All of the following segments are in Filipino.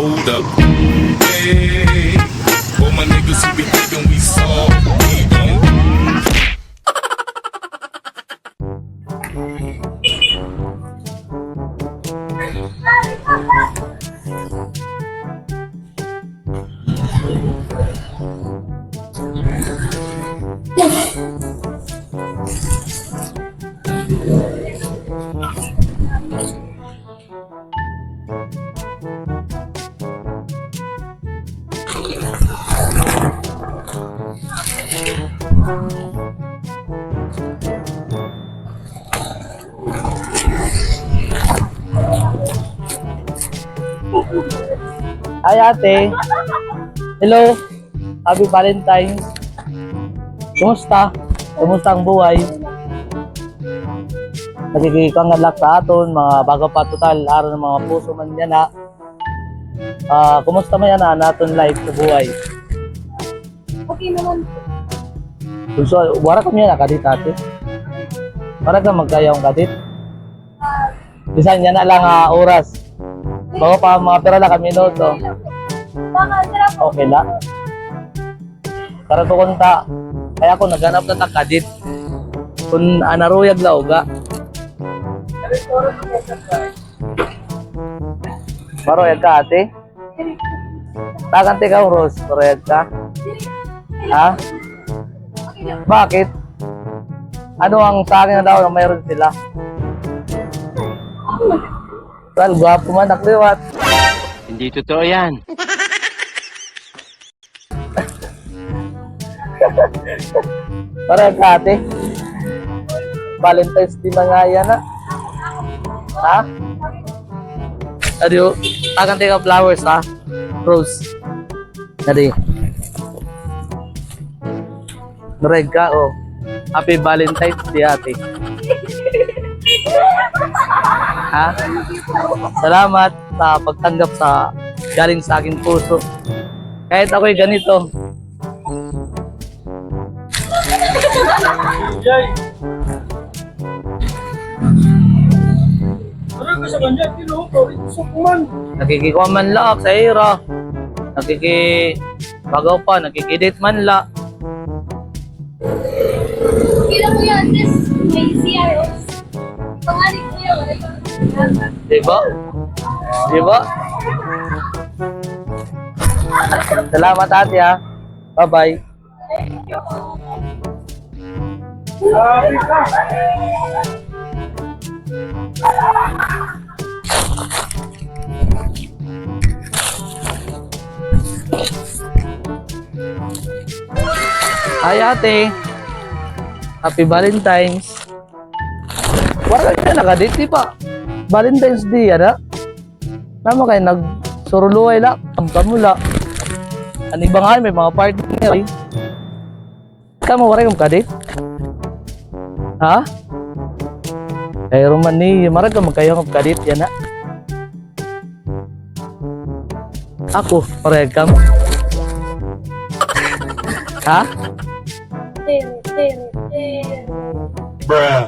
hold up. Hey, all my niggas who be thinking we soft, we don't. Hi ate. Hello. Happy Valentine's. Kumusta? Kumusta ang buhay? Nagkikikangalak sa aton, mga bago pa total, araw ng mga puso man yan ha. Kumusta man yan ha, naton life sa buhay? Okay naman. So, wala kami yan kadit ate. Para ka magkayang kadit. Bisan yan na lang oras. Bago pa mga pera lang kami no to. Baka sarap. Okay na. Para ko kunta. Kaya ako naghanap na takadit. Kung anaruyag lauga. Maroyag ka ate? Takante ka Rose, maroyag ka? Ha? Bakit? Ano ang sa akin na daw na mayroon sila? Well, gwapo man nakliwat. Hindi totoo yan. Maroyag ka ate? Valentine's Day na nga yan ha? Ha? Adiyo, takante ka flowers ha? Rose. Adi. Maroyag ka oh. Happy Valentine's Day ate. Ha? Salamat sa pagtanggap sa galing sa aking puso. Kahit ako'y ganito. Nakikikuha man la sa ira. Bagaw pa, nakikidate man la. Kila mo yan, this may CRO. Pangalit ko yan, wala yung Diba? Diba? Salamat ate ha. Bye-bye. Hi ate. Happy Valentine's. Wala ka nakadate di ba? Valentine's Day ada. Nama kayo nagsuruluay la, kamula. Ani ba nga may mga partner eh. Kamu wala kang kadate? Ha? Kaya Roman ni, marag ka magkayong kadate yan ha? Ako, parehag ka mo. Ha? Bruh.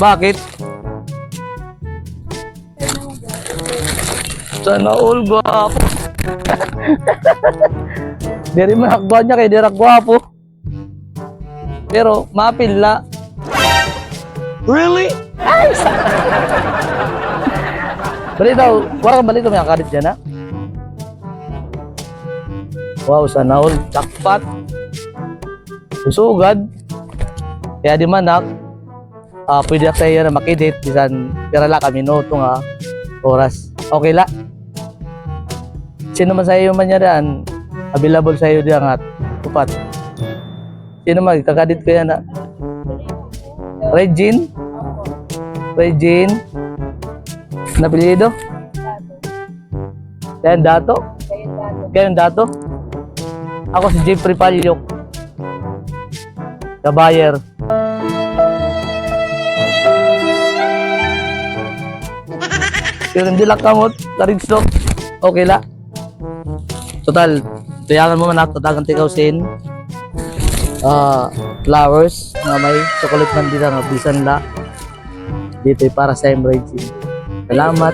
Bakit? Sana all gwapo. Diri man akbuhan niya kay diri gwapo. Pero mapila. Really? Ay! Balito, wala kang balito may akadit dyan ha? Wow, sana all. Jackpot. Susugad. Kaya di man pwede ako sa'yo na makidit. Bisan, pira lang kami no itong oras. Okay la? Sino man sa'yo man niya dyan? Available sa'yo diyan at upat. Sino man? Kakadit ko yan na. Regine? Regine? Napilido? Kayan dato? Kayan dato? Ako si Jeffrey Palyok. The buyer. Pero hindi lang kamot, larigslok. Okay la. Total, tayangan mo man ako, tatagang tikawsin. Flowers na may chocolate man dito, bisan la. Dito para sa Regine. Salamat.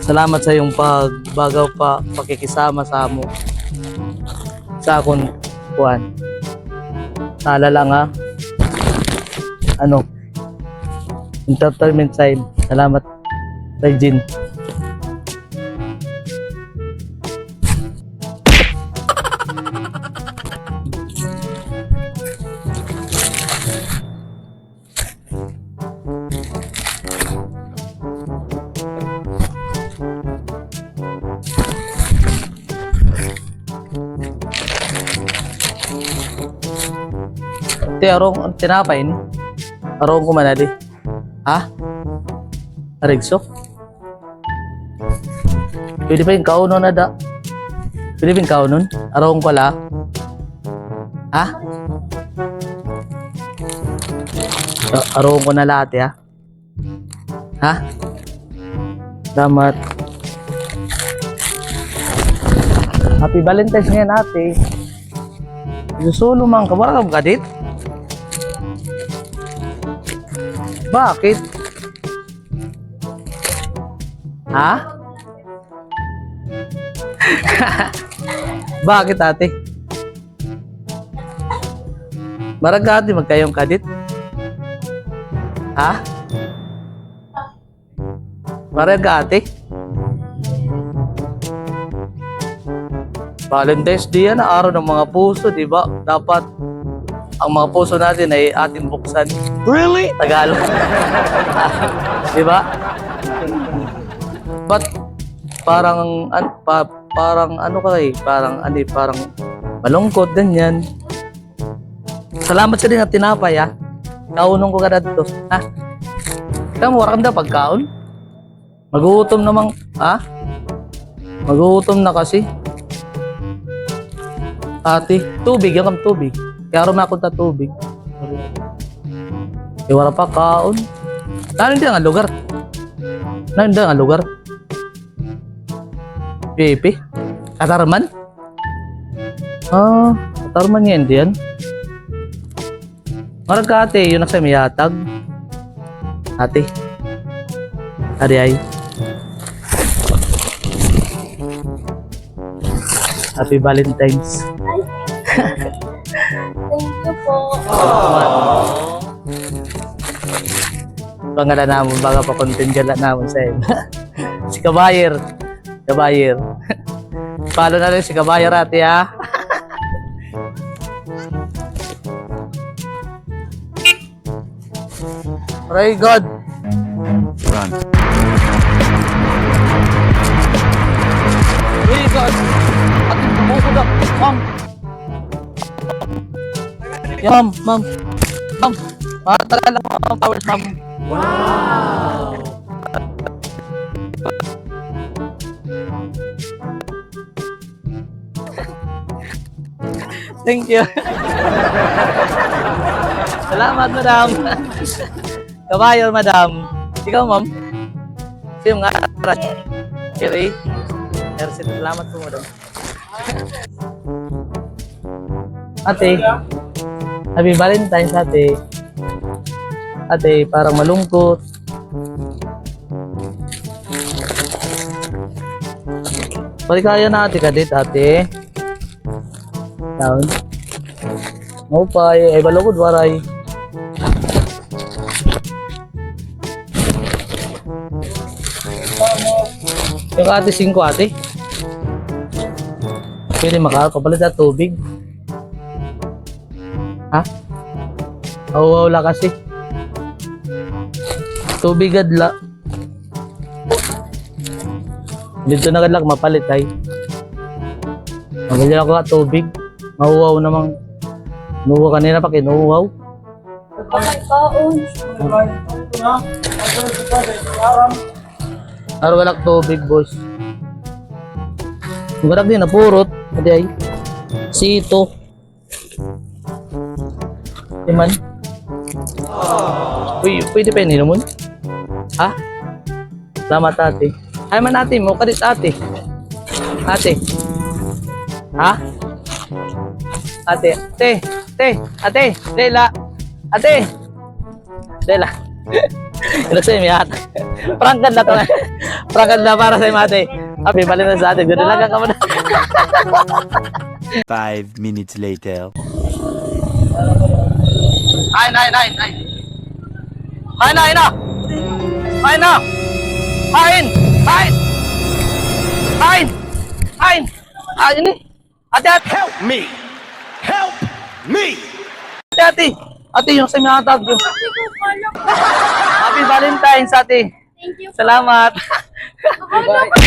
Salamat sa iyong pagbagaw pa pakikisama sa amo. Sa akong kuan. Naalala nga. Ano? Entertainment side. Salamat, Regine. Ti arong tinapay ni. Arong ko manadi. Ha? Arigso? Pwede pa yung kaunon na da. Pwede pa yung kaunon? Arong ko la. Ha? Arong ko na lahat ya. Ha? Salamat. Happy Valentine's ngayon ate. Susulo man ka ba kadit? Bakit? Ha? Bakit ate? Maragati magkayong kadit? Ha? Maragati? Valentine's Day yan, araw ng mga puso, di ba? Dapat ang mga puso natin ay ating buksan. Really? Tagalog. Di ba? But parang parang ano ka eh, parang malungkot ganyan. Salamat sa din at tinapay ha. Kaunong ko ka dito. Ha? Kamu waram da pagkaon? Magutom namang ha? Magutom na kasi. Ate, tubig, yung tubig. Kaya rin ako ta tubig. E wala pa kaon. Hindi ang lugar. Hindi ang lugar. Pipi? Katarman? Ah, katarman yan diyan. Marag ka ate, yun na sa miyatag. Ate. Ari ay. Happy Valentine's. Thank you po. Pangalan namin, baga pa contingent namin sa iyo. Si Kabayer. Kabayer. Follow na rin si Kabayer ate ha. Pray God. Run. Pray God. Ating tumukod ako. Ma'am. Yeah, ma'am. Ma'am. Ma'am. Matagal lang ang powers, ma'am. Thank you. Salamat, madam. Kabayo, madam. Ikaw, ma'am. Sino nga? Kiri. Merci. Salamat po, madam. Ate. Happy Valentine's, ate. Ate, parang malungkot. Palikaya na ate kadit, ate. Down. Mau pa ay balugod waray. Yung ate 5 ate. Pwede makakapalit na tubig. Ha? Awaw kasi. Tubig adla. Dito na kadlak mapalit ay. Magalila ko ka tubig. Mahuwaw namang. Nuwa kanina pa kinuwaw. Araw walak tubig boss. Magalak din napurot. Adi ay. Sito. Iman. Uy, pwede pa yun inumun? Ha? Salamat ate. Ay man ate mo, kadit ate. Ate. Ha? Ate. Ate. Ate. Ate. Lela. Ate. Lela. Nagsa yung ate. Prangkan na to. Prangkan na para sa iyo, ate. Happy Valentine's sa ate. Gano'n lang ka muna. 5 minutes later. Kain na. Kain na. Kain. Ini. Ate. Help me! Help me! Ate, yung sa mga tag. Hindi ko pala. Happy Valentine's, ate. Thank you. Salamat. Akala ko